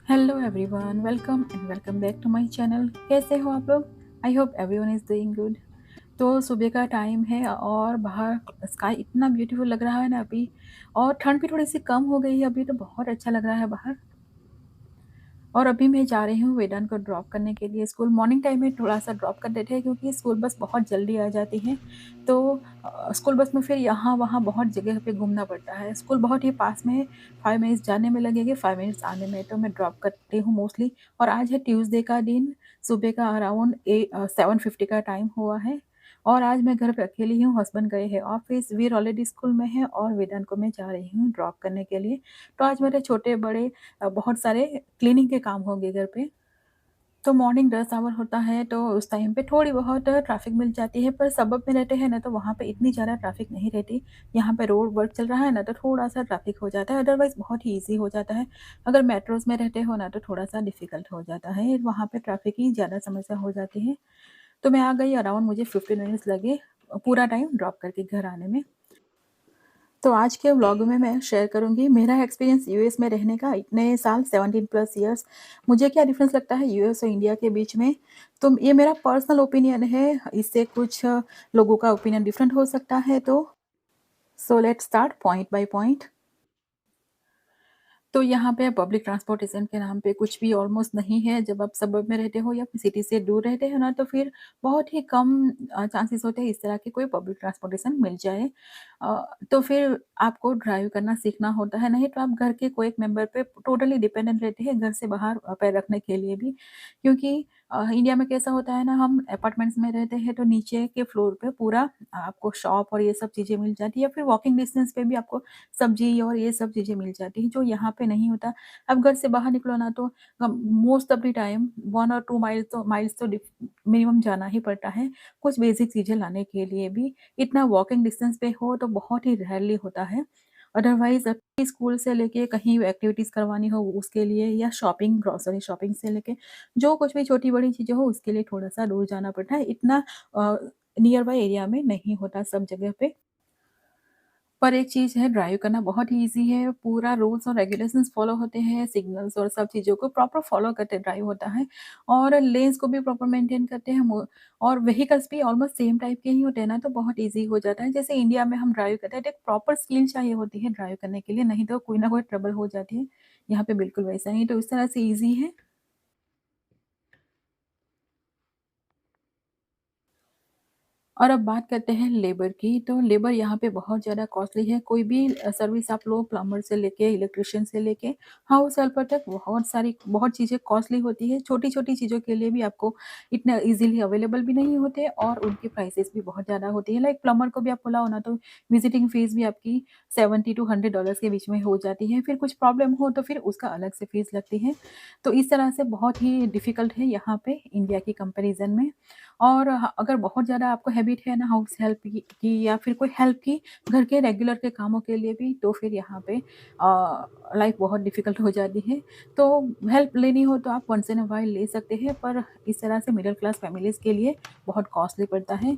Hello everyone, welcome and welcome back to my channel. कैसे हो आप लोग? I hope everyone is doing good. तो सुबह का टाइम है और बाहर स्काई इतना ब्यूटीफुल लग रहा है ना अभी। और ठंड भी थोड़ी सी कम हो गई है अभी, तो बहुत अच्छा लग रहा है बाहर। और अभी मैं जा रही हूँ वेदांत को ड्रॉप करने के लिए स्कूल। मॉर्निंग टाइम में थोड़ा-सा ड्रॉप कर देते हैं क्योंकि स्कूल बस बहुत जल्दी आ जाती है। तो स्कूल बस में फिर यहाँ-वहाँ बहुत जगह पे घूमना पड़ता है। स्कूल बहुत ही पास में है, 5 मिनट्स जाने में लगेंगे, 5 मिनट्स आने में, तो मैं ड्रॉप करती हूँ मोस्टली। और आज है ट्यूसडे का दिन, सुबह का अराउंड 7:50 का टाइम हुआ है। और आज मैं घर पे अकेली हूँ, हस्बैंड गए हैं ऑफ़िस, वीर ऑलरेडी स्कूल में है और वेदांत को मैं जा रही हूँ ड्रॉप करने के लिए। तो आज मेरे छोटे-बड़े बहुत सारे क्लीनिंग के काम होंगे घर पे। तो मॉर्निंग रश आवर होता है, तो उस टाइम पे थोड़ी बहुत ट्रैफ़िक मिल जाती है, पर सबअब में रहते हैं ना, तो वहाँ पे इतनी ज़्यादा ट्रैफ़िक नहीं रहती। यहाँ पे रोड वर्क चल रहा है ना, तो थोड़ा-सा ट्रैफ़िक हो जाता है, अदरवाइज़ बहुत ही ईज़ी हो जाता है। अगर मेट्रोज़ में रहते हो ना, तो थोड़ा-सा डिफ़िकल्ट हो जाता है, वहाँ पे ट्रैफ़िक की ज़्यादा समस्या हो जाती है। तो मैं आ गई, अराउंड मुझे 15 मिनट्स लगे पूरा टाइम ड्रॉप करके घर आने में। तो आज के व्लॉग में मैं शेयर करूँगी मेरा एक्सपीरियंस यूएस में रहने का इतने साल, 17 प्लस इयर्स। मुझे क्या डिफ़रेंस लगता है यूएस और इंडिया के बीच में। तो ये मेरा पर्सनल ओपिनियन है, इससे कुछ लोगों का ओपिनियन डिफरेंट हो सकता है। तो so let's start point by point. तो यहाँ पे पब्लिक ट्रांसपोर्टेशन के नाम पे कुछ भी ऑलमोस्ट नहीं है। जब आप सबअर्ब में रहते हो या फिर सिटी से दूर रहते हो ना, तो फिर बहुत ही कम चांसेस होते हैं इस तरह की कोई पब्लिक ट्रांसपोर्टेशन मिल जाए। तो फिर आपको ड्राइव करना सीखना होता है, नहीं तो आप घर के कोई एक मेंबर पे टोटली डिपेंडेंट रहते हैं घर से बाहर पैर रखने के लिए भी। क्योंकि इंडिया में कैसा होता है ना, हम अपार्टमेंट्स में रहते हैं तो नीचे के फ्लोर पे पूरा आपको शॉप और ये सब चीज़ें मिल जाती है, या फिर वॉकिंग डिस्टेंस पे भी आपको सब्ज़ी और ये सब चीज़ें मिल जाती हैं, जो यहाँ पे नहीं होता। अब घर से बाहर निकलो ना, तो मोस्ट ऑफ द टाइम 1 और 2 माइल्स तो मिनिमम जाना ही पड़ता है, कुछ बेसिक चीज़ें लाने के लिए भी। इतना वॉकिंग डिस्टेंस पे हो तो बहुत ही रेयरली होता है। अदरवाइज़ स्कूल से लेके कहीं एक्टिविटीज़ करवानी हो उसके लिए, या शॉपिंग, ग्रोसरी शॉपिंग से लेके जो कुछ भी छोटी-बड़ी चीज़ें हो उसके लिए थोड़ा-सा दूर जाना पड़ता है। इतना अ, नियर बाय एरिया में नहीं होता सब जगह पे। पर एक चीज़ है, ड्राइव करना बहुत ही ईज़ी है, पूरा रूल्स और रेगुलेशंस फ़ॉलो होते हैं, सिग्नल्स और सब चीज़ों को प्रॉपर फ़ॉलो करते ड्राइव होता है। और लेन्स को भी प्रॉपर मेंटेन करते हैं मो और व्हीकल्स भी ऑलमोस्ट सेम टाइप के ही होते हैं ना, तो बहुत ईज़ी हो जाता है। जैसे इंडिया में हम ड्राइव करते हैं, तो एक प्रॉपर स्किल चाहिए होती है ड्राइव करने के लिए, नहीं तो कोई ना कोई ट्रबल हो जाती है। यहाँ पे बिल्कुल वैसा नहीं, तो इस तरह से ईज़ी है। और अब बात करते हैं लेबर की, तो लेबर यहाँ पे बहुत ज़्यादा कॉस्टली है। कोई भी सर्विस आप लो, प्लम्बर से लेके, इलेक्ट्रिशियन से लेके, हाउस हेल्पर तक, बहुत चीज़ें कॉस्टली होती है। छोटी-छोटी चीज़ों के लिए भी आपको इतना ईज़िली अवेलेबल भी नहीं होते और उनकी प्राइसेस भी बहुत ज़्यादा होती है। लाइक प्लम्बर को भी आप बुलाओ ना, तो विज़िटिंग फ़ीस भी आपकी 70 टू $100 के बीच में हो जाती है। फिर कुछ प्रॉब्लम हो तो फिर उसका अलग से फ़ीस लगती है। तो इस तरह से बहुत ही डिफ़िकल्ट है यहाँ पे इंडिया की कंपैरिज़न में। और अगर बहुत ज़्यादा आपको हैबिट है ना हाउस हेल्प की या फिर कोई हेल्प की, घर के रेगुलर के कामों के लिए भी, तो फिर यहाँ पे लाइफ बहुत डिफ़िकल्ट हो जाती है। तो हेल्प लेनी हो तो आप वन्स इन अ व्हाइल ले सकते हैं, पर इस तरह से मिडल क्लास फैमिलीज़ के लिए बहुत कॉस्टली पड़ता है।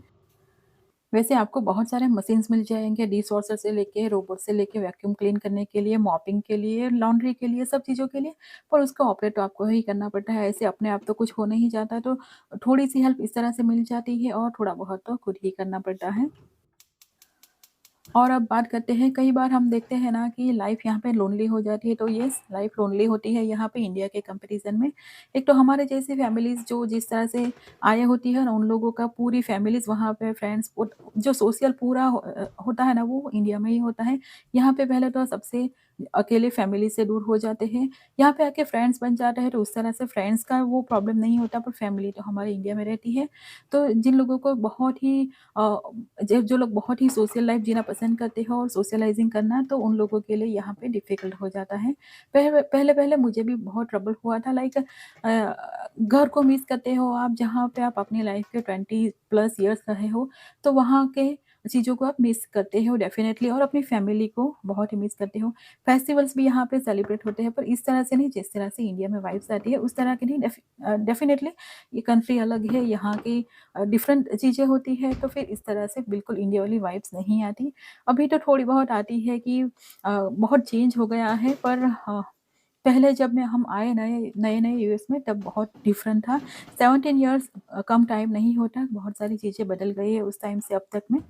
वैसे आपको बहुत सारे मशीन्स मिल जाएँगे, डिशवॉशर से लेके, रोबोट से लेके, वैक्यूम क्लीन करने के लिए, मॉपिंग के लिए, लॉन्ड्री के लिए, सब चीज़ों के लिए, पर उसका ऑपरेट तो आपको ही करना पड़ता है। ऐसे अपने आप तो कुछ हो नहीं जाता, तो थोड़ी-सी हेल्प इस तरह से मिल जाती है और थोड़ा बहुत तो खुद ही करना पड़ता है। और अब बात करते हैं, कई बार हम देखते हैं ना कि लाइफ यहाँ पे लोनली हो जाती है, तो येस, लाइफ लोनली होती है यहाँ पे इंडिया के कंपैरिज़न में। एक तो हमारे जैसी फैमिलीज़ जो जिस तरह से आया होती है ना, उन लोगों का पूरी फैमिलीज़ वहाँ पे, फ्रेंड्स, जो सोशल पूरा होता है ना, वो इंडिया में ही होता है। यहाँ पे पहले तो सबसे अकेले फैमिली से दूर हो जाते हैं, यहाँ पे आके फ्रेंड्स बन जाते हैं, तो उस तरह से फ्रेंड्स का वो प्रॉब्लम नहीं होता, पर फैमिली तो हमारे इंडिया में रहती है। तो जिन लोगों को बहुत ही अ, जो लोग बहुत ही सोशल लाइफ जीना पसंद करते हो और सोशलाइजिंग करना, तो उन लोगों के लिए यहाँ पे डिफ़िकल्ट हो जाता है। पहले-पहले मुझे भी बहुत ट्रबल हुआ था, लाइक घर को मिस करते हो आप, जहाँ पे आप अपनी लाइफ के 20 प्लस इयर्स रहे हो, तो वहाँ के चीज़ों को आप मिस करते हो डेफ़िनेटली और अपनी फैमिली को बहुत ही मिस करते हो। फेस्टिवल्स भी यहाँ पे सेलिब्रेट होते हैं पर इस तरह से नहीं जिस तरह से इंडिया में वाइब्स आती है उस तरह की नहीं डेफ़िनेटली ये कंट्री अलग है, यहाँ की डिफरेंट चीज़ें होती हैं तो फिर इस तरह से बिल्कुल इंडिया वाली वाइब्स नहीं आती। अभी तो थोड़ी बहुत आती है कि बहुत चेंज हो गया है पर पहले जब मैं हम आए नए-नए यूएस में तब बहुत डिफरेंट था। 17 इयर्स कम टाइम नहीं होता, बहुत सारी चीज़ें बदल गई है उस टाइम से अब तक में।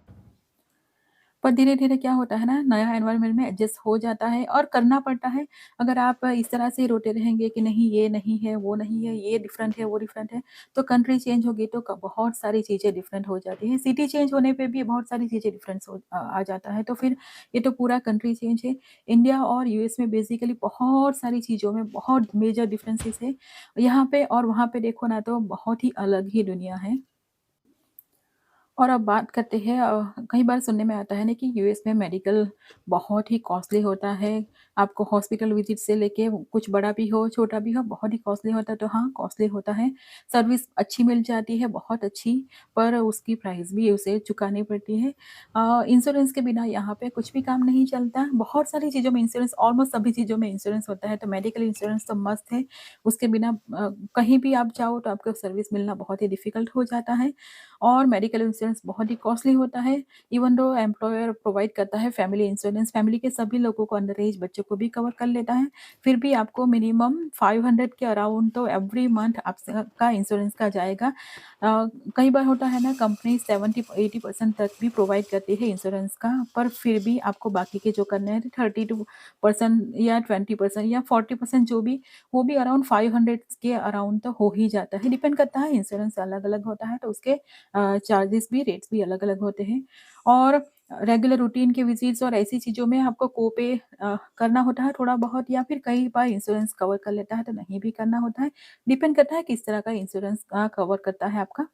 पर धीरे-धीरे क्या होता है ना, नया एनवायरनमेंट में एडजस्ट हो जाता है और करना पड़ता है। अगर आप इस तरह से ही रोते रहेंगे कि नहीं ये नहीं है, वो नहीं है, ये डिफरेंट है, वो डिफरेंट है, तो कंट्री चेंज होगी तो क बहुत सारी चीज़ें डिफरेंट हो जाती हैं। सिटी चेंज होने पे भी बहुत सारी चीज़ें डिफरेंस आ जाता है। तो फिर ये तो पूरा कंट्री चेंज है। इंडिया और यूएस में बेसिकली बहुत सारी चीज़ों में बहुत मेजर डिफरेंसेस है। यहाँ पे और वहाँ पे देखो ना तो बहुत ही अलग ही दुनिया है। और अब बात करते हैं कई बार सुनने में आता है ना कि यूएस में मेडिकल बहुत ही कॉस्टली होता है। आपको हॉस्पिटल विज़िट से लेके कुछ बड़ा भी हो, छोटा भी हो, बहुत ही कॉस्टली होता है। तो हाँ, कॉस्टली होता है। सर्विस अच्छी मिल जाती है, बहुत अच्छी, पर उसकी प्राइस भी उसे चुकानी पड़ती है। इंश्योरेंस के बिना यहाँ पे कुछ भी काम नहीं चलता। बहुत सारी चीज़ों में इंश्योरेंस ऑलमोस्ट सभी चीज़ों में इंश्योरेंस होता है, तो मेडिकल इंश्योरेंस तो मस्ट है। उसके बिना कहीं भी आप जाओ तो आपको सर्विस मिलना बहुत ही डिफ़िकल्ट हो जाता है। और मेडिकल इंश्योरेंस बहुत ही कॉस्टली होता है। इवन दो एम्प्लॉयर प्रोवाइड करता है फैमिली इंश्योरेंस, फैमिली के सभी लोगों को अंडर एज बच्चों को भी कवर कर लेता है। फिर भी आपको मिनिमम 500 के अराउंड तो एवरी मंथ आपसे का इंश्योरेंस का जाएगा। कई बार होता है ना कंपनी 70-80% तक भी प्रोवाइड करती है इंश्योरेंस का, पर फिर भी आपको बाकी के जो करने हैं 32% या 20% या 40% जो भी, वो भी अराउंड 500 के अराउंड तो हो ही जाता है। डिपेंड करता है, इंश्योरेंस अलग-अलग होता है तो उसके चार्जेस भी रेट्स भी अलग-अलग होते हैं और रेगुलर रूटीन के विज़िट्स और ऐसी चीज़ों में आपको को-पे करना होता है थोड़ा बहुत या फिर कई बार इंश्योरेंस कवर कर लेता है तो नहीं भी करना होता है। डिपेंड करता है किस तरह का इंश्योरेंस कवर करता है आपका।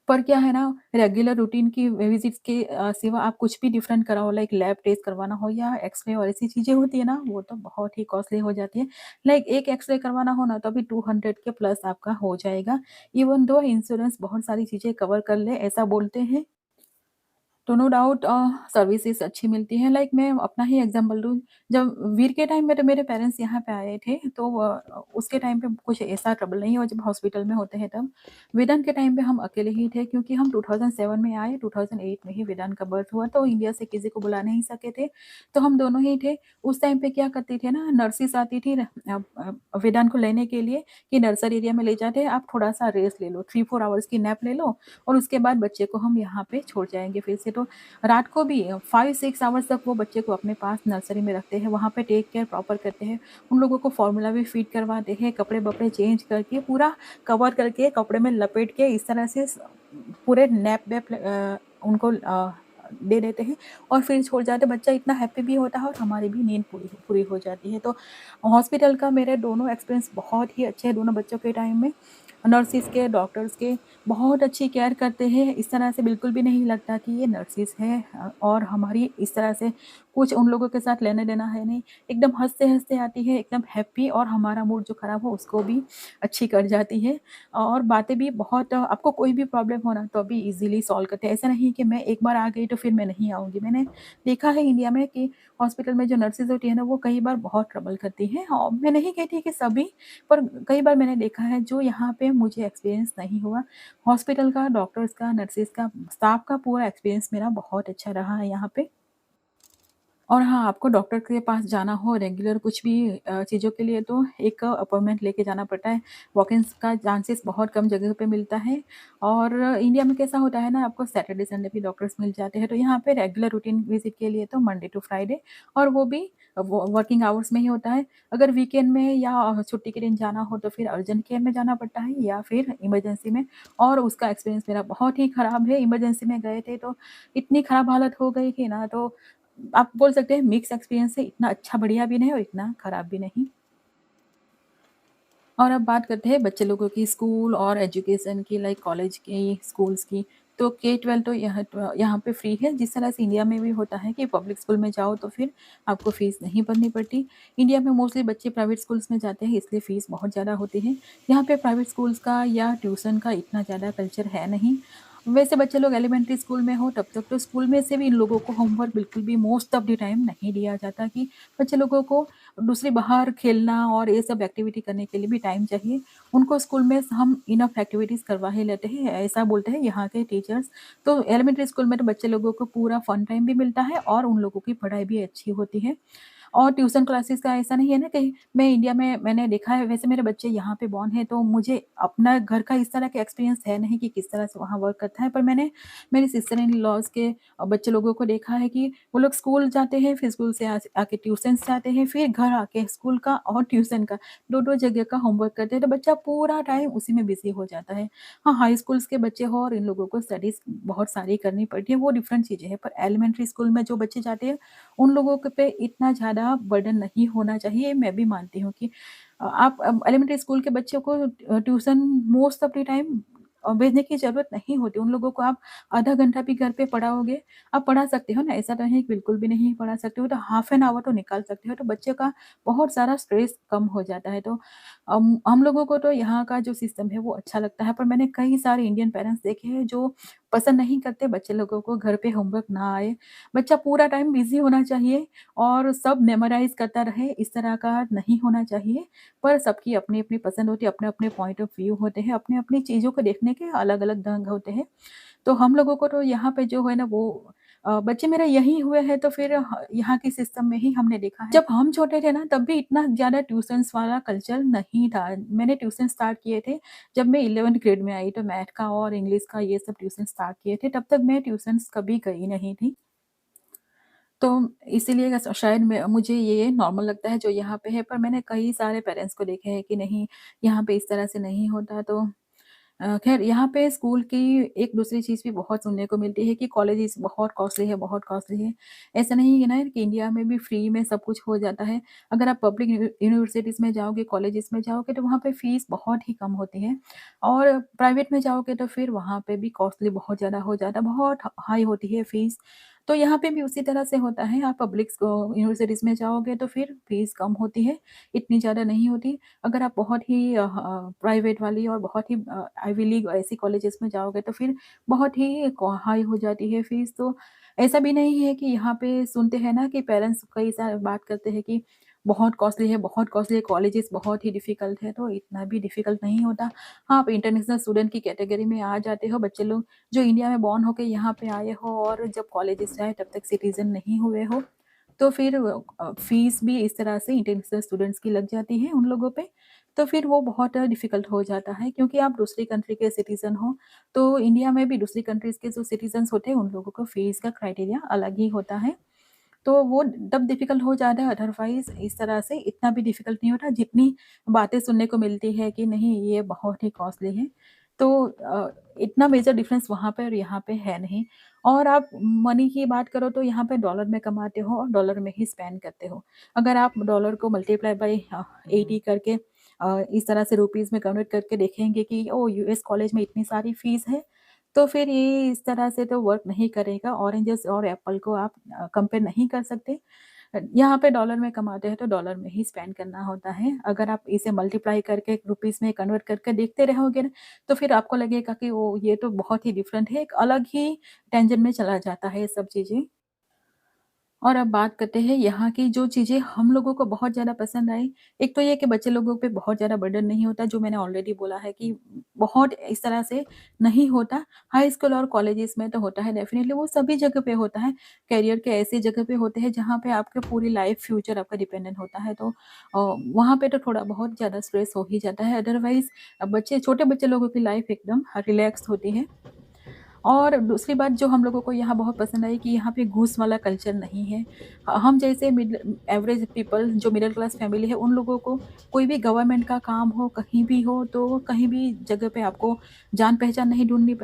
पर क्या है ना रेगुलर रूटीन की विज़िट्स के सिवा आप कुछ भी डिफरेंट कराओ लाइक लैब टेस्ट करवाना हो या एक्स-रे और ऐसी चीज़ें होती है ना, वो तो बहुत ही कॉस्टली हो जाती है। लाइक एक एक्स-रे करवाना हो ना तो अभी 200 के प्लस आपका हो जाएगा। इवन दो इंश्योरेंस बहुत सारी चीज़ें कवर कर ले ऐसा बोलते हैं। तो नो डाउट सर्विसेज़ अच्छी मिलती हैं। लाइक मैं अपना ही एग्ज़ाम्पल दूँ, जब वीर के टाइम में तो मेरे पेरेंट्स यहाँ पे आए थे, तो उसके टाइम पे कुछ ऐसा ट्रबल नहीं हुआ जब हॉस्पिटल में होते हैं तब। वेदांत के टाइम पे हम अकेले ही थे क्योंकि हम 2007 में आए, 2008 में ही वेदांत का बर्थ हुआ, तो इंडिया से किसी को बुला नहीं सके थे, तो हम दोनों ही थे। उस टाइम पे क्या करती थे ना, नर्सेस आती थी वेदांत को लेने के लिए कि नर्सरी एरिया में ले जाते, "आप थोड़ा-सा रेस्ट ले लो, 3-4 आवर्स की नैप ले लो और उसके बाद बच्चे को हम यहाँ पे छोड़ जाएँगे फिर से।" तो रात को भी 5-6 आवर्स तक वो बच्चे को अपने पास नर्सरी में रखते हैं, वहाँ पे टेक केयर प्रॉपर करते हैं। उन लोगों को फ़ॉर्मूला भी फीड करवाते हैं, कपड़े-वपड़े चेंज करके पूरा कवर करके कपड़े में लपेट के इस तरह से पूरे नैप-वैप उनको दे देते हैं और फिर छोड़ जाते हैं। बच्चा इतना हैप्पी भी होता है और हमारी भी नींद पूरी पूरी हो जाती है। तो हॉस्पिटल का मेरे दोनों एक्सपीरियंस बहुत ही अच्छे हैं दोनों बच्चों के टाइम में। नर्सिस के, डॉक्टर्स के बहुत अच्छी केयर करते हैं। इस तरह से बिल्कुल भी नहीं लगता कि ये नर्सिस है और हमारी इस तरह से कुछ उन लोगों के साथ लेना-देना है नहीं। एकदम हँसते-हँसते आती है, एकदम हैप्पी और हमारा मूड जो खराब हो उसको भी अच्छी कर जाती है और बातें भी बहुत आपको कोई भी प्रॉब्लम हो ना तो अभी ईज़िली सॉल्व करते हैं। ऐसा नहीं कि मैं एक बार आ गई तो फिर मैं नहीं आऊँगी। मैंने देखा है इंडिया में कि हॉस्पिटल में जो नर्सेज़ होती है ना वो कई बार बहुत ट्रबल करती हैं और मैं नहीं कहती कि सभी, पर कई बार मैंने देखा है जो यहाँ पे मुझे एक्सपीरियंस नहीं हुआ। हॉस्पिटल का, डॉक्टर्स का, नर्सेज़ का, स्टाफ का पूरा एक्सपीरियंस मेरा बहुत अच्छा रहा है यहाँ पे। और हाँ, आपको डॉक्टर के पास जाना हो रेगुलर कुछ भी चीज़ों के लिए तो एक अपॉइंटमेंट लेके जाना पड़ता है। वॉक-इन्स का चांसेस बहुत कम जगह पे मिलता है और इंडिया में कैसा होता है ना आपको सैटरडे, संडे भी डॉक्टर्स मिल जाते हैं। तो यहाँ पे रेगुलर रूटीन विज़िट के लिए तो मंडे टू फ्राइडे और वो भी वर्किंग आवर्स में ही होता है। अगर वीकेंड में या छुट्टी के दिन जाना हो तो फिर अर्जेंट केयर में जाना पड़ता है या फिर इमरजेंसी में और उसका एक्सपीरियंस मेरा बहुत ही खराब है। इमरजेंसी में गए थे तो इतनी खराब हालत हो गई थी ना तो आप बोल सकते हैं मिक्स एक्सपीरियंस है, इतना अच्छा बढ़िया भी नहीं और इतना खराब भी नहीं। और अब बात करते हैं बच्चे लोगों की स्कूल और एजुकेशन की लाइक कॉलेज की, स्कूल्स की। तो K-12 तो यहाँ पे फ्री है, जिस तरह से इंडिया में भी होता है कि पब्लिक स्कूल में जाओ तो फिर आपको फ़ीस नहीं भरनी पड़ती। इंडिया में मोस्टली बच्चे प्राइवेट स्कूल्स में जाते हैं इसलिए फ़ीस बहुत ज़्यादा होती है। यहाँ पे प्राइवेट स्कूल्स का या ट्यूशन का इतना ज़्यादा कल्चर है नहीं। वैसे बच्चे लोग एलिमेंट्री स्कूल में हो तब तक तो स्कूल में से भी इन लोगों को होमवर्क बिल्कुल भी मोस्ट ऑफ द टाइम नहीं दिया जाता कि बच्चे लोगों को दूसरी बाहर खेलना और ये सब एक्टिविटी करने के लिए भी टाइम चाहिए। उनको स्कूल में हम इनफ एक्टिविटीज़ करवा ही लेते हैं, ऐसा बोलते हैं यहाँ के टीचर्स। तो एलिमेंट्री स्कूल में तो बच्चे लोगों को पूरा फन टाइम भी मिलता है और उन लोगों की पढ़ाई भी अच्छी होती है। और ट्यूशन क्लासेस का ऐसा नहीं है ना कि मैं इंडिया में मैंने देखा है, वैसे मेरे बच्चे यहाँ पे बॉर्न हैं तो मुझे अपना घर का इस तरह का एक्सपीरियंस है नहीं कि किस तरह से वहाँ वर्क करता है। पर मैंने मेरी सिस्टर इन लॉज़ के बच्चे लोगों को देखा है कि वो लोग स्कूल जाते हैं, फिर स्कूल से आके ट्यूशन्स जाते हैं, फिर घर आके स्कूल का और ट्यूशन का 2-2 जगह का होमवर्क करते हैं, तो बच्चा पूरा टाइम उसी में बिज़ी हो जाता है। हाँ, हाई स्कूल्स के बच्चे हो और इन लोगों को स्टडीज़ बहुत सारी करनी पड़ती है, वो डिफरेंट चीज़ें हैं। पर एलिमेंट्री स्कूल में जो बच्चे जाते हैं उन लोगों के पे इतना ज़्यादा बर्डन नहीं होना चाहिए, मैं भी मानती हूँ कि आप एलिमेंट्री स्कूल के बच्चों को tuition most of the time भेजने की ज़रूरत नहीं होती। उन लोगों को आप आधा घंटा भी घर पे पढ़ाओगे, आप पढ़ा सकते हो ना, ऐसा तो नहीं कि बिल्कुल भी नहीं पढ़ा सकते हो, तो हाफ एन आवर तो निकाल सकते हो, तो बच्चे का बहुत सारा स्ट्रेस कम हो जाता है। तो हम लोगों को तो यहाँ का जो सिस्टम है वो अच्छा लगता है, पर मैंने कई सारे इंडियन पेरेंट्स देखे हैं जो पसंद नहीं करते बच्चे लोगों को घर पे होमवर्क ना आए। बच्चा पूरा टाइम बिज़ी होना चाहिए और सब मेमोराइज़ करता रहे, इस तरह का नहीं होना चाहिए। पर सबकी अपनी-अपनी पसंद होती है, अपने-अपने पॉइंट ऑफ व्यू होते हैं, अपनी-अपनी चीज़ों को देखने के अलग-अलग ढंग होते हैं। तो हम लोगों को तो यहाँ पे जो है ना वो बच्चे मेरे यहीं हुए हैं तो फिर यहाँ के सिस्टम में ही हमने देखा है। जब हम छोटे थे ना तब भी इतना ज़्यादा ट्यूशन्स वाला कल्चर नहीं था। मैंने ट्यूशन स्टार्ट किए थे जब मैं 11th ग्रेड में आई, तो मैथ का और इंग्लिश का ये सब ट्यूशन स्टार्ट किए थे। तब तक मैं ट्यूशन्स कभी गई नहीं थी। तो इसीलिए शायद मैं मुझे ये नॉर्मल लगता है जो यहाँ पे है, पर मैंने कई सारे पेरेंट्स को देखे हैं कि नहीं, यहाँ पे इस तरह से नहीं होता। तो ख़ैर यहाँ पे स्कूल की एक दूसरी चीज़ भी बहुत सुनने को मिलती है कि कॉलेजेस बहुत कॉस्टली है, बहुत कॉस्टली है। ऐसा नहीं है ना कि इंडिया में भी फ्री में सब कुछ हो जाता है। अगर आप पब्लिक यूनिवर्सिटीज़ में जाओगे, कॉलेजेस में जाओगे तो वहाँ पे फ़ीस बहुत ही कम होती है और प्राइवेट में जाओगे तो फिर वहाँ पे भी कॉस्टली बहुत ज़्यादा हो जाता है, बहुत हाई होती है फ़ीस। तो यहाँ पे भी उसी तरह से होता है, आप पब्लिक यूनिवर्सिटीज़ में जाओगे तो फिर फ़ीस कम होती है, इतनी ज़्यादा नहीं होती। अगर आप बहुत ही प्राइवेट वाली और बहुत ही आइवी लीग ऐसी कॉलेजेस में जाओगे तो फिर बहुत ही हाई हो जाती है फीस। तो ऐसा भी नहीं है कि यहाँ पे सुनते हैं ना कि पेरेंट्स कई सारे बात करते हैं कि बहुत कॉस्टली है, बहुत कॉस्टली है, कॉलेजेस बहुत ही डिफ़िकल्ट है, तो इतना भी डिफ़िकल्ट नहीं होता। हाँ, आप इंटरनेशनल स्टूडेंट की कैटेगरी में आ जाते हो, बच्चे लोग जो इंडिया में बॉर्न होके यहाँ पे आए हो और जब कॉलेजेस जाए तब तक सिटीज़न नहीं हुए हो, तो फिर फ़ीस भी इस तरह से इंटरनेशनल स्टूडेंट्स की लग जाती है उन लोगों पे। तो फिर वो बहुत डिफ़िकल्ट हो जाता है क्योंकि आप दूसरी कंट्री के सिटीज़न हो, तो इंडिया में भी दूसरी कंट्रीज़ के जो सिटीज़न्स होते हैं, उन लोगों को फ़ीस का क्राइटेरिया अलग ही होता है। तो वो तब डिफ़िकल्ट हो जाता है, अदरवाइज़ इस तरह से इतना भी डिफ़िकल्ट नहीं होता, जितनी बातें सुनने को मिलती है कि नहीं ये बहुत ही कॉस्टली है। तो इतना मेजर डिफ़रेंस वहाँ पे और यहाँ पे है नहीं। और आप मनी की बात करो तो यहाँ पे डॉलर में कमाते हो और डॉलर में ही स्पेंड करते हो। अगर आप डॉलर को मल्टीप्लाई बाय 80 करके इस तरह से रुपीज़ में कन्वर्ट करके देखेंगे कि ओह! यूएस कॉलेज में इतनी सारी फ़ीस है, तो फिर ये इस तरह से तो वर्क नहीं करेगा। ऑरेंजेस और एप्पल को आप कंपेयर नहीं कर सकते। यहाँ पे डॉलर में कमाते हैं तो डॉलर में ही स्पेंड करना होता है। अगर आप इसे मल्टीप्लाई करके रुपीज़ में कन्वर्ट करके देखते रहोगे ना, तो फिर आपको लगेगा कि ओह! ये तो बहुत ही डिफरेंट है, एक अलग ही टेंशन में चला जाता है ये सब चीज़ें। और अब बात करते हैं यहाँ की जो चीज़ें हम लोगों को बहुत ज़्यादा पसंद आई। एक तो ये कि बच्चे लोगों पे बहुत ज़्यादा बर्डन नहीं होता, जो मैंने ऑलरेडी बोला है कि बहुत इस तरह से नहीं होता। हाई स्कूल और कॉलेजेस में तो होता है डेफ़िनिटली, वो सभी जगह पे होता है। करियर के ऐसी जगह पे होते हैं जहाँ पे आपके पूरी लाइफ़ फ्यूचर आपका डिपेंडेंट होता है, तो वहाँ पे तो थोड़ा बहुत ज़्यादा स्ट्रेस हो ही जाता है। अदरवाइज़ बच्चे छोटे बच्चे लोगों की लाइफ़ एकदम रिलैक्स्ड होती है। और दूसरी बात जो हम लोगों को यहाँ बहुत पसंद आई कि यहाँ पे घूस वाला कल्चर नहीं है। हम जैसे एवरेज पीपल जो मिडल क्लास फैमिली है, उन लोगों को कोई भी गवर्नमेंट का काम हो, कहीं भी हो, तो कहीं भी जगह पे आपको जान-पहचान नहीं ढूँढनी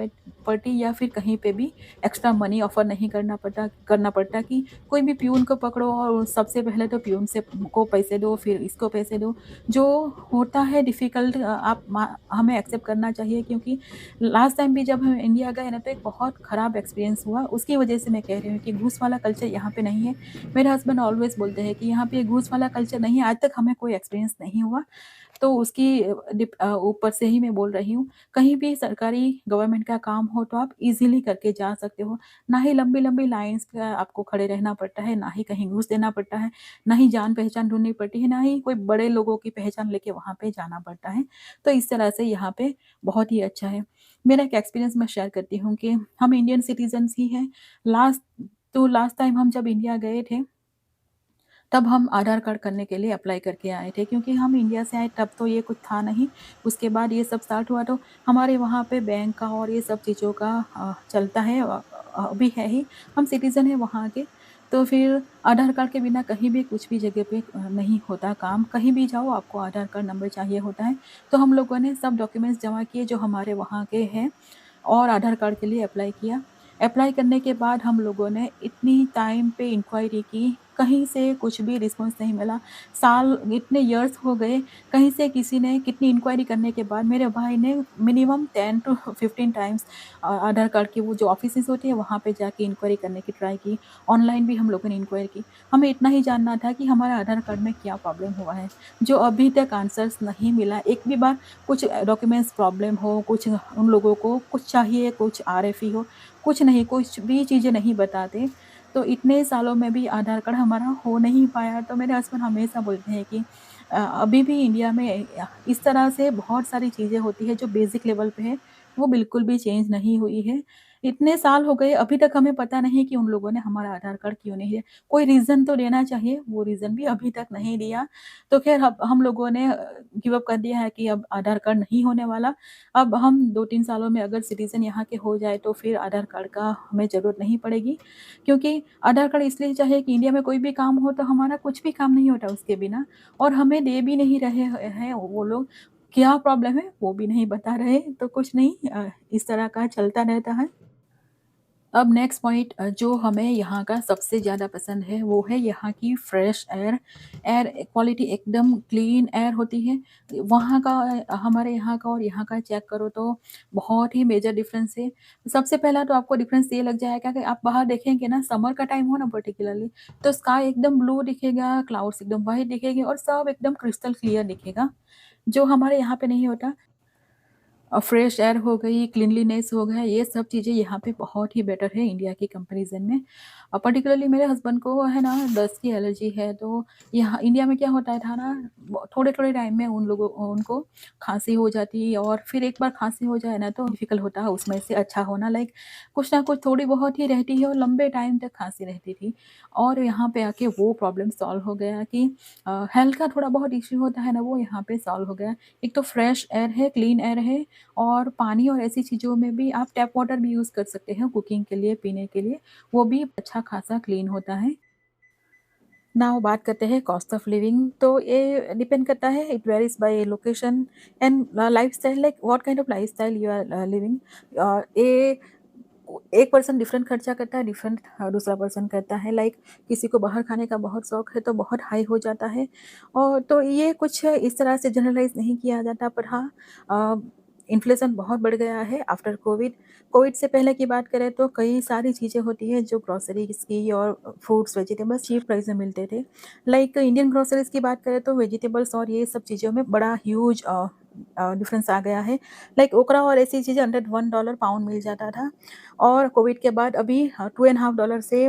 पड़ती या फिर कहीं पे भी एक्स्ट्रा मनी ऑफ़र नहीं करना पड़ता कि कोई भी पियून को पकड़ो और सबसे पहले तो पियून से को पैसे दो, फिर इसको पैसे दो। जो होता है डिफ़िकल्ट, आप मा हमें एक्सेप्ट करना चाहिए क्योंकि लास्ट टाइम भी जब हम इंडिया गए ना, तो तो एक बहुत ख़राब एक्सपीरियंस हुआ, उसकी वजह से मैं कह रही हूँ कि घूस वाला कल्चर यहाँ पे नहीं है। मेरे हस्बैंड ऑलवेज़ बोलते हैं कि यहाँ पे घूस वाला कल्चर नहीं है, आज तक हमें कोई एक्सपीरियंस नहीं हुआ। तो उसकी ऊपर से ही मैं बोल रही हूँ, कहीं भी सरकारी गवर्नमेंट का काम हो तो आप ईज़िली करके जा सकते हो। ना ही लंबी-लंबी लाइन्स पे आपको खड़े रहना पड़ता है, ना ही कहीं घूस देना पड़ता है, ना ही जान-पहचान ढूँढनी पड़ती है, ना ही कोई बड़े लोगों की पहचान लेके वहाँ पे जाना पड़ता है। तो इस तरह से यहाँ पे बहुत ही अच्छा है। मेरा एक एक्सपीरियंस मैं शेयर करती हूँ कि हम इंडियन सिटीज़न्स ही हैं। लास्ट लास्ट टाइम हम जब इंडिया गए थे, तब हम आधार कार्ड करने के लिए अप्लाई करके आए थे, क्योंकि हम इंडिया से आए तब तो ये कुछ था नहीं। उसके बाद ये सब स्टार्ट हुआ तो हमारे वहाँ पे बैंक का और ये सब चीज़ों का चलता है, अभी है ही। हम सिटीज़न हैं वहाँ के, तो फिर आधार कार्ड के बिना कहीं भी कुछ भी जगह पे नहीं होता काम। कहीं भी जाओ आपको आधार कार्ड नंबर चाहिए होता है। तो हम लोगों ने सब डॉक्यूमेंट्स जमा किए जो हमारे वहाँ के हैं और आधार कार्ड के लिए अप्लाई किया। अप्लाई करने के बाद हम लोगों ने इतनी टाइम पे इंक्वायरी की, कहीं से कुछ भी रिस्पॉन्स नहीं मिला। साल इतने इयर्स हो गए, कहीं से किसी ने कितनी इंक्वायरी करने के बाद मेरे भाई ने minimum 10 to 15 times Aadhaar card की वो जो ऑफ़िसेज़ होती है वहाँ पे जाके इंक्वायरी करने की ट्राई की। ऑनलाइन भी हम लोगों ने इंक्वायरी की। हमें इतना ही जानना था कि हमारा आधार कार्ड में क्या प्रॉब्लम हुआ है, जो अभी तक आंसर्स नहीं मिला। एक भी बार कुछ डॉक्यूमेंट्स प्रॉब्लम हो, कुछ उन लोगों को कुछ चाहिए, कुछ आरएफई हो, कुछ नहीं, कुछ भी चीज़ें नहीं बताते। तो इतने सालों में भी आधार कार्ड हमारा हो नहीं पाया। तो मेरे हस्बैंड हमेशा बोलते हैं कि अभी भी इंडिया में इस तरह से बहुत सारी चीज़ें होती हैं जो बेसिक लेवल पे है, वो बिल्कुल भी चेंज नहीं हुई है। इतने साल हो गए, अभी तक हमें पता नहीं कि उन लोगों ने हमारा आधार कार्ड क्यों नहीं दिया। कोई रीज़न तो देना चाहिए, वो रीज़न भी अभी तक नहीं दिया। तो ख़ैर अब हम लोगों ने गिव अप कर दिया है कि अब आधार कार्ड नहीं होने वाला। अब हम 2-3 सालों में अगर सिटीज़न यहाँ के हो जाए तो फिर आधार कार्ड का हमें ज़रूरत नहीं पड़ेगी। क्योंकि आधार कार्ड इसलिए चाहिए कि इंडिया में कोई भी काम हो तो हमारा कुछ भी काम नहीं होता उसके बिना, और हमें दे भी नहीं रहे हैं वो लोग। क्या प्रॉब्लम है वो भी नहीं बता रहे, तो कुछ नहीं, इस तरह का चलता रहता है। अब नेक्स्ट पॉइंट जो हमें यहाँ का सबसे ज़्यादा पसंद है वो है यहाँ की फ्रेश एयर। एयर क्वालिटी एकदम क्लीन एयर होती है। वहाँ का हमारे यहाँ का और यहाँ का चेक करो तो बहुत ही मेजर डिफरेंस है। सबसे पहला तो आपको डिफरेंस ये लग जाएगा कि आप बाहर देखेंगे ना, समर का टाइम हो ना पर्टिकुलरली, तो स्काई एकदम ब्लू दिखेगा, क्लाउड्स एकदम वाइट दिखेंगे और सब एकदम क्रिस्टल क्लियर दिखेगा, जो हमारे यहाँ पे नहीं होता। फ्रेश एयर हो गई, क्लीनलीनेस हो गया, ये सब चीज़ें यहाँ पे बहुत ही बेटर है इंडिया की कंपैरिज़न में। पर्टिकुलरली मेरे हस्बैंड को है ना डस्ट की एलर्जी है, तो यहाँ इंडिया में क्या होता था ना, थोड़े-थोड़े टाइम में उनको खाँसी हो जाती, और फिर एक बार खाँसी हो जाए ना तो डिफ़िकल्ट होता है उसमें से अच्छा होना, लाइक कुछ ना कुछ थोड़ी बहुत ही रहती है और लंबे टाइम तक खाँसी रहती थी। और यहाँ पे आके वो प्रॉब्लम सॉल्व हो गया कि हेल्थ का थोड़ा बहुत इश्यू होता है ना, वो यहाँ पे सॉल्व हो गया। एक तो फ्रेश एयर है, क्लीन एयर है, और पानी और ऐसी चीज़ों में भी आप टैप वाटर भी यूज़ कर सकते हैं कुकिंग के लिए, पीने के लिए, वो भी अच्छा खासा क्लीन होता है। नाउ बात करते हैं कॉस्ट ऑफ लिविंग, तो ये डिपेंड करता है, it varies by location and lifestyle, like what kind of lifestyle you are living. ये एक पर्सन डिफरेंट खर्चा करता है, डिफरेंट दूसरा पर्सन करता है, लाइक किसी को बाहर खाने का बहुत शौक है तो बहुत हाई हो जाता है। और तो ये कुछ इस तरह से जनरलाइज नहीं किया जाता, पर हाँ, इन्फ्लेशन बहुत बढ़ गया है आफ्टर कोविड। कोविड से पहले की बात करें तो कई सारी चीज़ें होती हैं जो ग्रोसरीज की और फ्रूट्स वेजिटेबल्स चीप प्राइस में मिलते थे। लाइक इंडियन ग्रोसरीज की बात करें तो वेजिटेबल्स और ये सब चीज़ों में बड़ा ह्यूज डिफरेंस आ गया है। लाइक ओकरा और ऐसी चीज़ें अंडर $1 पाउंड मिल जाता था, और कोविड के बाद अभी $2.5 से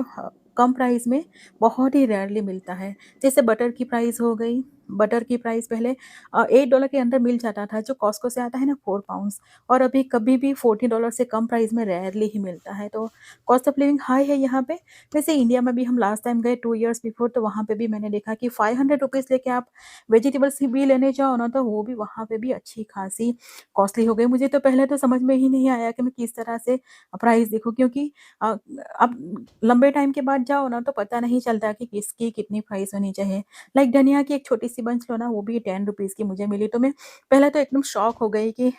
कम प्राइस में बहुत ही रेयरली मिलता है। जैसे बटर की प्राइस हो गई, बटर की प्राइस पहले $8 के अंदर मिल जाता था, जो कॉस्टको से आता है ना 4 पाउंड्स, और अभी कभी भी $40 से कम प्राइस में रेयरली ही मिलता है। तो कॉस्ट ऑफ लिविंग हाई है यहाँ पे। वैसे इंडिया में भी हम लास्ट टाइम गए 2 इयर्स बिफोर, तो वहाँ पे भी मैंने देखा कि ₹500 लेके आप वेजिटेबल्स भी लेने जाओ ना, तो वो भी वहाँ पे भी अच्छी खासी कॉस्टली हो गई। मुझे तो पहले तो समझ में ही नहीं आया कि मैं किस तरह से प्राइस देखूँ, क्योंकि अ, अब लंबे टाइम के बाद जाओ ना तो पता नहीं चलता कि किसकी कितनी प्राइस होनी चाहिए। लाइक धनिया की एक छोटी-सी बंच लो ना, वो भी ₹10 की मुझे मिली, तो मैं पहले तो एकदम शॉक हो गई कि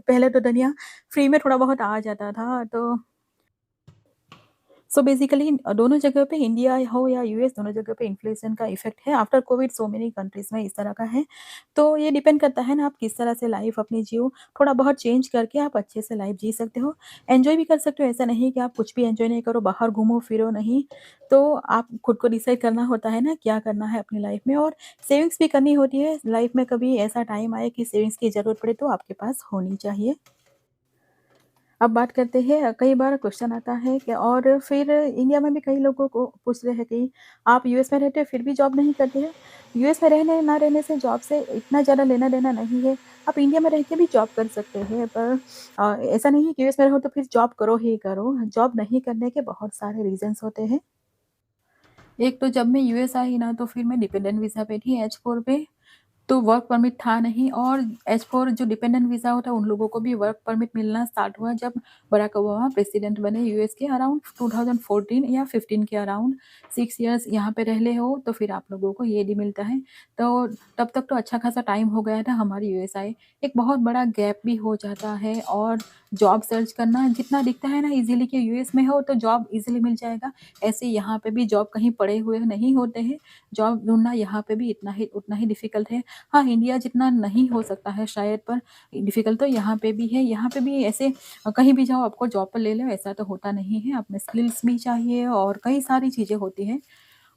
पहले तो धनिया फ्री में थोड़ा बहुत आ जाता था, तो सो बेसिकली दोनों जगह पे इंडिया हो या यूएस दोनों जगह पे इन्फ्लेशन का इफ़ेक्ट है। After Covid so many countries में इस तरह का है। तो ये डिपेंड करता है ना आप किस तरह से लाइफ़ अपनी जियो, थोड़ा बहुत चेंज करके आप अच्छे से लाइफ़ जी सकते हो। एन्जॉय भी कर सकते हो, ऐसा नहीं कि आप कुछ भी एन्जॉय नहीं करो, बाहर घूमो-फिरो नहीं। तो आप खुद को डिसाइड करना होता है ना क्या करना है अपनी लाइफ़ में और सेविंग्स भी करनी होती है। लाइफ़ में कभी ऐसा टाइम आए कि सेविंग्स की ज़रूरत पड़े तो आपके पास होनी चाहिए। अब बात करते हैं कई बार क्वेश्चन आता है कि और फिर इंडिया में भी कई लोगों को पूछ रहे हैं कि आप यूएस में रहते हो फिर भी जॉब नहीं करते हैं। यूएस में रहने ना रहने से जॉब से इतना ज़्यादा लेना-देना नहीं है। आप इंडिया में रह के भी जॉब कर सकते हैं पर ऐसा नहीं है कि यूएस में रहो तो फिर जॉब करो ही करो। जॉब नहीं करने के बहुत सारे रीज़न्स होते हैं। एक तो जब मैं यूएस आई ना तो फिर मैं डिपेंडेंट वीज़ा पे थी एच-4 पे। तो वर्क परमिट था नहीं और एच-4 जो डिपेंडेंट वीज़ा होता है, उन लोगों को भी वर्क परमिट मिलना स्टार्ट हुआ जब बराक ओबामा प्रेसिडेंट बने यूएस के अराउंड 2014 या 15 के अराउंड 6 इयर्स यहाँ पे रह ले हो, तो फिर आप लोगों को ये भी मिलता है। तो तब तक तो अच्छा खासा टाइम हो गया था हमारे यूएस आए। एक बहुत बड़ा गैप भी हो जाता है और जॉब सर्च करना जितना दिखता है ना ईज़िली कि यूएस में हो तो जॉब ईज़िली मिल जाएगा, ऐसे यहाँ पे भी जॉब कहीं पड़े हुए नहीं होते हैं। जॉब ढूँढना यहाँ पे भी उतना ही डिफ़िकल्ट है। हाँ, इंडिया जितना नहीं हो सकता है शायद पर डिफ़िकल्ट तो यहाँ पे भी है। यहाँ पे भी ऐसे कहीं भी जाओ आपको जॉब पर ले लो ऐसा तो होता नहीं है। आप में स्किल्स भी चाहिए और कई सारी चीज़ें होती हैं।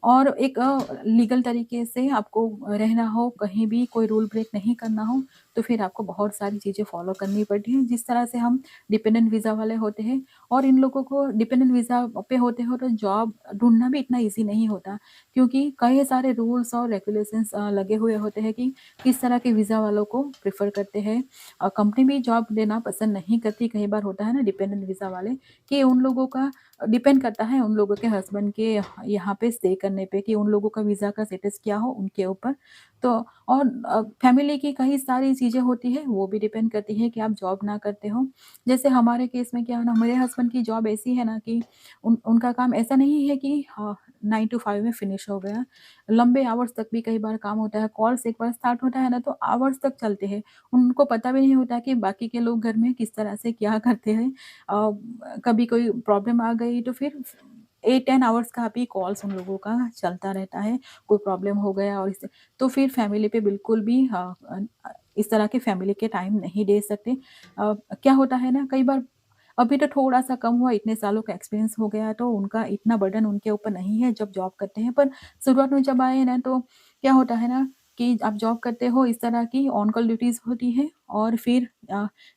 और एक लीगल तरीके से आपको रहना हो, कहीं भी कोई रूल ब्रेक नहीं करना हो, तो फिर आपको बहुत सारी चीज़ें फ़ॉलो करनी पड़ती हैं। जिस तरह से हम डिपेंडेंट वीज़ा वाले होते हैं और इन लोगों को डिपेंडेंट वीज़ा पे होते हो तो जॉब ढूँढना भी इतना ईज़ी नहीं होता, क्योंकि कई सारे रूल्स और रेगुलेशंस लगे हुए होते हैं कि किस तरह के वीज़ा वालों को प्रेफ़र करते हैं। कंपनी भी जॉब देना पसंद नहीं करती, कई बार होता है ना डिपेंडेंट वीज़ा वाले कि उन लोगों का डिपेंड करता है उन लोगों के हस्बैंड के यहाँ पे स्टे करने पे कि उन लोगों का वीज़ा का स्टेटस क्या हो उनके ऊपर। तो और फैमिली की कई सारी चीज़ें होती हैं, वो भी डिपेंड करती है कि आप जॉब ना करते हो। जैसे हमारे केस में क्या है ना, मेरे हस्बैंड की जॉब ऐसी है ना कि उनका काम ऐसा नहीं है कि 9 टू 5 में फिनिश हो गया। लंबे आवर्स तक भी कई बार काम होता है, कॉल्स एक बार स्टार्ट होता है ना तो आवर्स तक चलते हैं। उनको पता भी नहीं होता कि बाकी के लोग घर में किस तरह से क्या करते हैं। कभी कोई प्रॉब्लम आ गई तो फिर 8-10 आवर्स का भी कॉल्स उन लोगों का चलता रहता है, कोई प्रॉब्लम हो गया और इससे तो फिर फैमिली पे बिल्कुल भी इस तरह के फैमिली के टाइम नहीं दे सकते। क्या होता है ना कई बार अभी तो थोड़ा-सा कम हुआ, इतने सालों का एक्सपीरियंस हो गया तो उनका इतना बर्डन उनके ऊपर नहीं है जब जॉब करते हैं। पर शुरुआत में जब आए ना तो क्या होता है ना कि आप जॉब करते हो इस तरह की ऑन कॉल ड्यूटीज़ होती है और फिर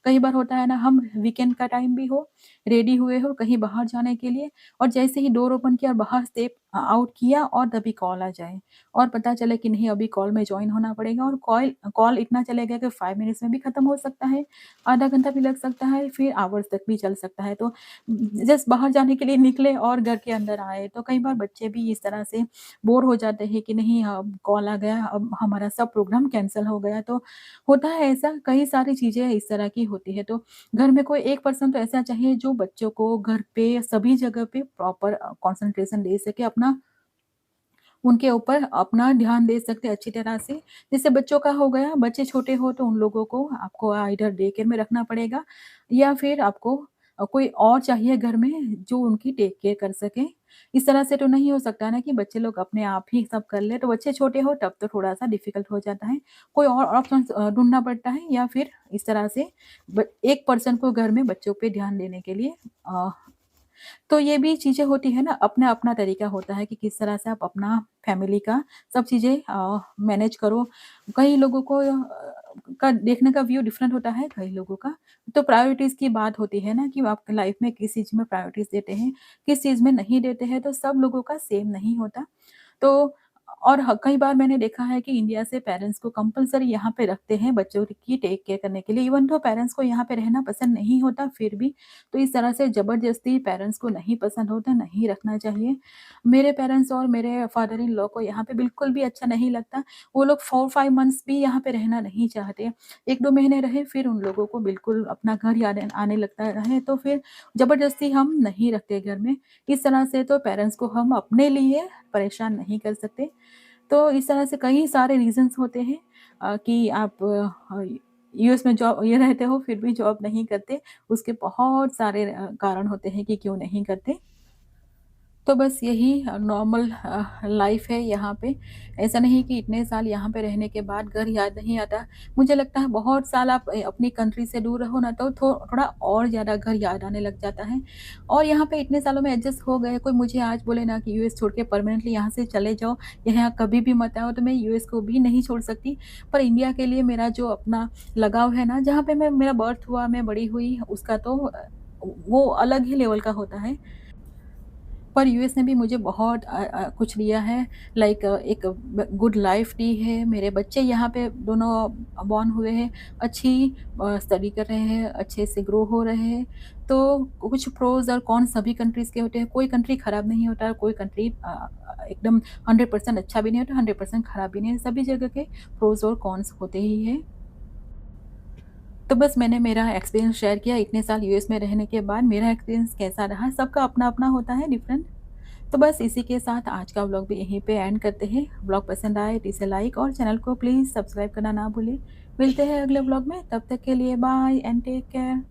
कई बार होता है ना हम वीकेंड का टाइम भी हो, रेडी हुए हो कहीं बाहर जाने के लिए और जैसे ही डोर ओपन किया और बाहर स्टेप आउट किया और तभी कॉल आ जाए और पता चले कि नहीं अभी कॉल में जॉइन होना पड़ेगा और कॉल कॉल इतना चलेगा कि 5 मिनट्स में भी खत्म हो सकता है, आधा घंटा भी लग सकता है, फिर आवर्स तक भी चल सकता है। तो जस्ट बाहर जाने के लिए निकले और घर के अंदर आए, तो कई बार बच्चे भी इस तरह से बोर हो जाते हैं कि नहीं अब कॉल आ गया, अब हमारा सब प्रोग्राम कैंसल हो गया। तो होता है ऐसा, कई सारी चीज़ें इस तरह की होती है। तो घर में कोई एक पर्सन तो ऐसा चाहिए जो बच्चों को घर पे सभी जगह पे प्रॉपर कंसंट्रेशन दे सके, अपना उनके ऊपर अपना ध्यान दे सकते हैं अच्छी तरह से। जैसे बच्चों का हो गया, बच्चे छोटे हो तो उन लोगों को आपको इधर डे केयर में रखना पड़ेगा या फिर आपको कोई और चाहिए घर में जो उनकी टेक केयर कर सके। इस तरह से तो नहीं हो सकता ना कि बच्चे लोग अपने आप ही सब कर लें, तो बच्चे छोटे हो तब तो थोड़ा-सा डिफ़िकल्ट हो जाता है। कोई और ऑप्शंस ढूँढना पड़ता है या फिर इस तरह से एक पर्सन को घर में बच्चों पे ध्यान देने के लिए तो ये भी चीज़ें होती हैं ना, अपना-अपना तरीका होता है कि किस तरह से आप अपना फैमिली का सब चीज़ें मैनेज करो। कई लोगों को का देखने का व्यू डिफरेंट होता है, कई लोगों का तो प्रायोरिटीज़ की बात होती है ना कि आप लाइफ में किस चीज़ में प्रायोरिटीज़ देते हैं, किस चीज़ में नहीं देते हैं, तो सब लोगों का सेम नहीं होता। तो और कई बार मैंने देखा है कि इंडिया से पेरेंट्स को कंपल्सरी यहाँ पे रखते हैं बच्चों की टेक केयर करने के लिए, इवन दो पेरेंट्स को यहाँ पे रहना पसंद नहीं होता फिर भी, तो इस तरह से ज़बरदस्ती पेरेंट्स को नहीं पसंद होता, नहीं रखना चाहिए। मेरे पेरेंट्स और मेरे फादर इन लॉ को यहाँ पे बिल्कुल भी अच्छा नहीं लगता, वो लोग 4-5 मंथ्स भी यहाँ पे रहना नहीं चाहते। 1-2 महीने रहे फिर उन लोगों को बिल्कुल अपना घर याद आने लगता है, तो फिर ज़बरदस्ती हम नहीं रखते घर में। इस तरह से तो पेरेंट्स को हम अपने लिए परेशान नहीं कर सकते। तो इस तरह से कई सारे रीज़न्स होते हैं कि आप यूएस में जॉब ये रहते हो फिर भी जॉब नहीं करते, उसके बहुत सारे कारण होते हैं कि क्यों नहीं करते। तो बस यही नॉर्मल लाइफ है यहाँ पे। ऐसा नहीं कि इतने साल यहाँ पे रहने के बाद घर याद नहीं आता। मुझे लगता है बहुत साल आप अपनी कंट्री से दूर रहो ना तो थोड़ा और ज़्यादा घर याद आने लग जाता है। और यहाँ पे इतने सालों में एडजस्ट हो गए, कोई मुझे आज बोले ना कि यूएस छोड़ के परमानेंटली यहाँ से चले जाओ, यहाँ कभी भी मत आओ, तो मैं यूएस को भी नहीं छोड़ सकती। पर इंडिया के लिए मेरा जो अपना लगाव है ना, जहाँ पे मैं मेरा बर्थ हुआ, मैं बड़ी हुई, उसका तो वो अलग ही लेवल का होता है। पर यूएस ने भी मुझे बहुत कुछ दिया है, लाइक एक ब गुड लाइफ़ दी है, मेरे बच्चे यहाँ पे दोनों बॉर्न हुए हैं, अच्छी स्टडी कर रहे हैं, अच्छे से ग्रो हो रहे हैं। तो कुछ प्रोज़ और कॉन्स सभी कंट्रीज़ के होते हैं, कोई कंट्री खराब नहीं होता, कोई कंट्री एकदम 100% अच्छा भी नहीं होता, 100% खराब भी नहीं है, सभी जगह के प्रोज़ और कॉन्स होते ही हैं। तो बस मैंने मेरा एक्सपीरियंस शेयर किया इतने साल यूएस में रहने के बाद मेरा एक्सपीरियंस कैसा रहा, सबका अपना-अपना होता है डिफरेंट। तो बस इसी के साथ आज का व्लॉग भी यहीं पे एंड करते हैं। व्लॉग पसंद आए तो इसे लाइक और चैनल को प्लीज़ सब्सक्राइब करना ना भूलें। मिलते हैं अगले व्लॉग में, तब तक के लिए बाय एंड टेक केयर।